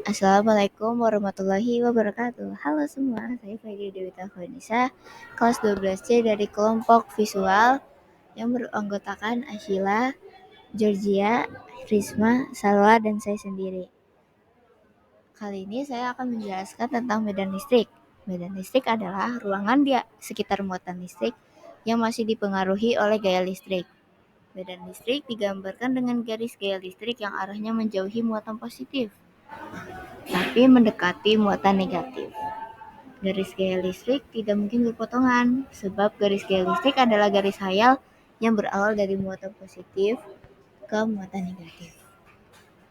Assalamualaikum warahmatullahi wabarakatuh. Halo semua, saya Faidy Dewita Khaunisa, kelas 12C dari kelompok visual yang beranggotakan Ashila, Georgia, Risma, Salwa, dan saya sendiri. Kali ini saya akan menjelaskan tentang medan listrik. Medan listrik adalah ruangan di sekitar muatan listrik yang masih dipengaruhi oleh gaya listrik. Medan listrik digambarkan dengan garis gaya listrik yang arahnya menjauhi muatan positif, tapi mendekati muatan negatif. Garis gaya listrik tidak mungkin berpotongan, sebab garis gaya listrik adalah garis hayal yang berawal dari muatan positif ke muatan negatif.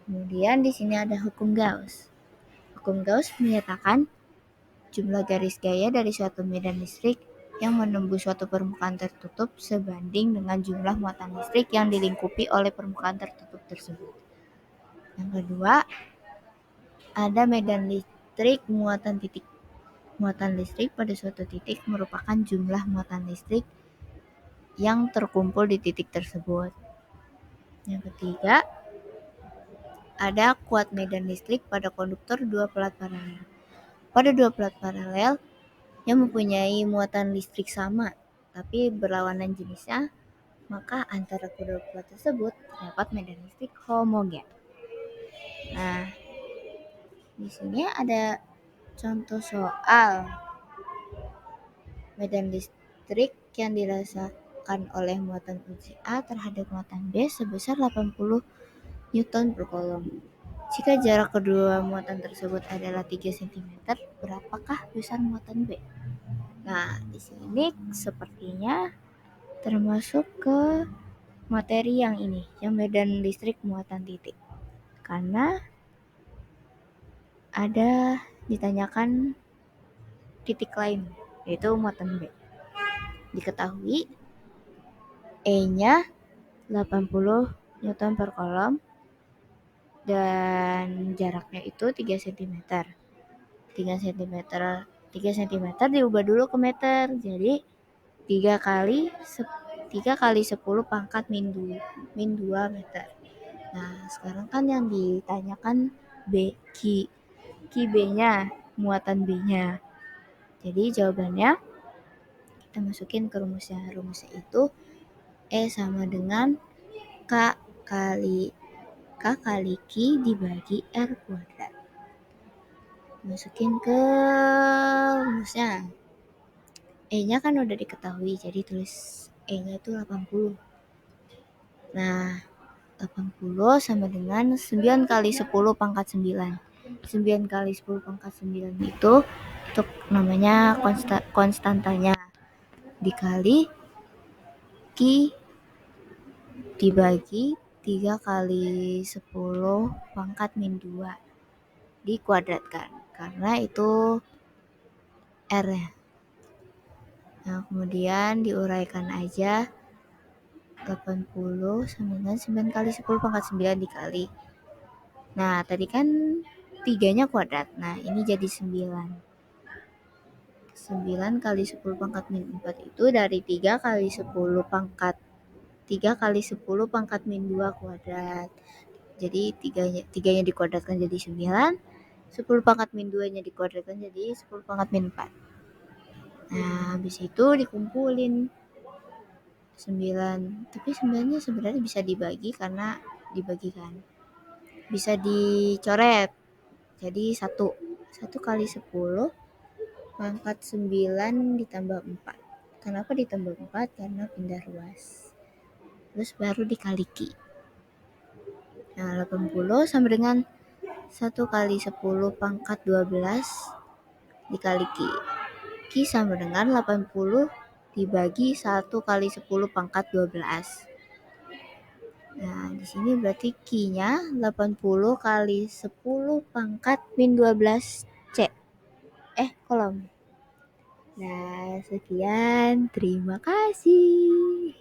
Kemudian di sini ada hukum Gauss. Hukum Gauss menyatakan jumlah garis gaya dari suatu medan listrik yang menembus suatu permukaan tertutup sebanding dengan jumlah muatan listrik yang dilingkupi oleh permukaan tertutup tersebut. Yang kedua, ada medan listrik muatan titik. Muatan listrik pada suatu titik merupakan jumlah muatan listrik yang terkumpul di titik tersebut. Yang ketiga, ada kuat medan listrik pada konduktor dua pelat paralel. Pada dua pelat paralel yang mempunyai muatan listrik sama, tapi berlawanan jenisnya, maka antara kedua pelat tersebut terdapat medan listrik homogen. Nah, di sini ada contoh soal medan listrik yang dirasakan oleh muatan uji A terhadap muatan B sebesar 80 Newton per kolom. Jika jarak kedua muatan tersebut adalah 3 cm, berapakah besar muatan B? Nah, di sini sepertinya termasuk ke materi yang ini, yang medan listrik muatan titik. Karena ada ditanyakan titik lain, yaitu muatan B. Diketahui E-nya 80 Newton per kolom dan jaraknya itu 3 cm. 3 cm diubah dulu ke meter. Jadi 3 kali 10 pangkat min 2 meter. Nah, sekarang kan yang ditanyakan Ki B-nya, muatan B-nya. Jadi jawabannya kita masukin ke rumusnya. Rumusnya itu E sama dengan K kali Ki dibagi R kuadrat. Masukin ke rumusnya. E-nya kan udah diketahui, jadi tulis E-nya itu 80. Nah, 80 sama dengan 9 kali 10 pangkat 9. 9 kali 10 pangkat 9 itu untuk namanya konstantanya dikali Ki dibagi 3 kali 10 pangkat min 2 dikuadratkan, karena itu R ya. Nah, kemudian diuraikan aja 80 sama dengan 9 kali 10 pangkat 9 dikali. Nah, tadi kan 3-nya kuadrat. Nah, ini jadi 9. 9 kali 10 pangkat min 4 itu dari 3 kali 10 pangkat 3 kali 10 pangkat min 2 kuadrat. Jadi 3-nya dikuadratkan jadi 9. 10 pangkat min 2-nya dikuadratkan jadi 10 pangkat min 4. Nah, habis itu dikumpulin 9. Tapi 9-nya sebenarnya bisa dibagi karena dibagikan. Bisa dicoret. Jadi 1 kali 10 pangkat 9 ditambah 4. Kenapa ditambah 4? Karena pindah ruas. Terus baru dikali Ki. Nah, 80 sama dengan 1 kali 10 pangkat 12 dikali Ki. Ki sama dengan 80 dibagi 1 kali 10 pangkat 12. Nah, di sini berarti Ki-nya 80 kali 10 pangkat min 12 C. Kolom. Nah, sekian. Terima kasih.